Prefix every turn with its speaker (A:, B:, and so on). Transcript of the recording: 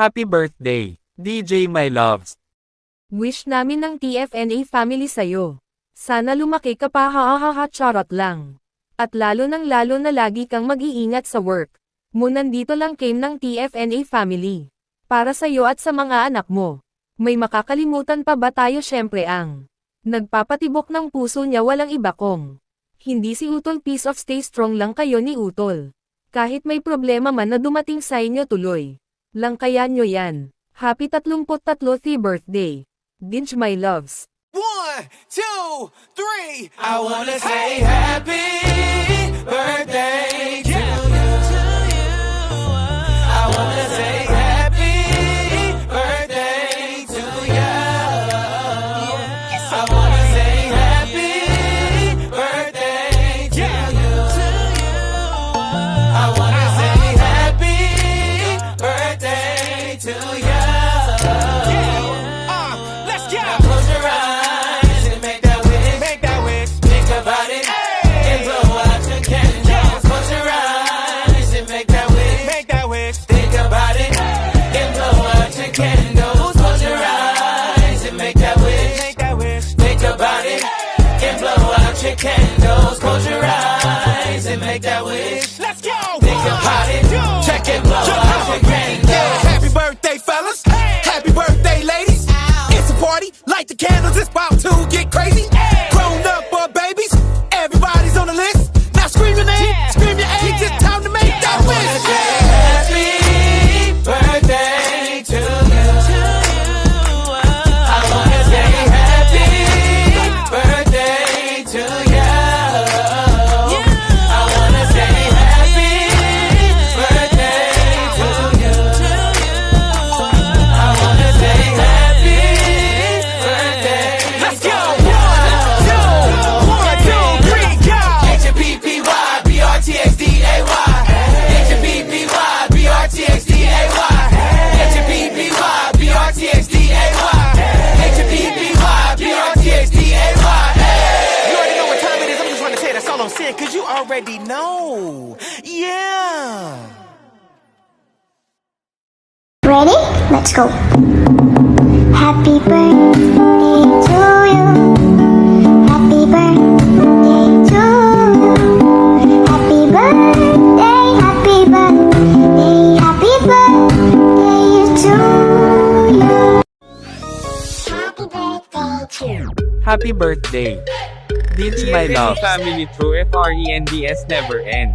A: Happy birthday, DJ My Loves.
B: Wish namin ng TFNA family sa'yo. Sana lumaki ka pa hahaha charot lang. At lalo na lagi kang mag-iingat sa work. Nandito lang came ng TFNA family. Para sa'yo at sa mga anak mo. May makakalimutan pa ba tayo syempre ang nagpapatibok ng puso niya walang iba kong. Hindi si Utol piece of stay strong lang kayo ni Utol. Kahit may problema man na dumating sa inyo tuloy. Lang kaya nyo yan. Happy 33th birthday. DJ My Loves.
C: 1, 2, 3. I wanna say happy birthday to you. I wanna say happy birthday to you. I wanna say happy birthday to you. I wanna say happy birthday to you. Let's go. Now close your eyes and make that wish. Make that wish. Think about it and blow out your candles. Close your eyes and make that wish. Make that wish. Think about it and blow out your candles. Close your eyes and make that wish. Make that wish. Think about it and blow out your candles. Close your eyes and make that wish. Let's go. Think about it. Check and blow out your candles. Happy birthday, fellas. Happy birthday, ladies. It's a party, light the candles, it's about to get crazy. Grown up or babies, everybody's on the list. Now scream your name, scream your age, it's time to make that wish. Happy birthday to you. I wanna say happy birthday to you. I wanna say happy birthday to you. I wanna say happy birthday. Let's go. 1, 2, 3, go. HBPY, You already know what time it is. I'm just trying to say that's all I'm saying, cause you already know. Yeah.
D: Ready? Let's go. Happy birthday to you. Happy birthday to you. Happy birthday, happy birthday, happy birthday to you. Happy birthday to you.
A: Happy birthday, DJ My Loves.
E: Family through FRENDS never end.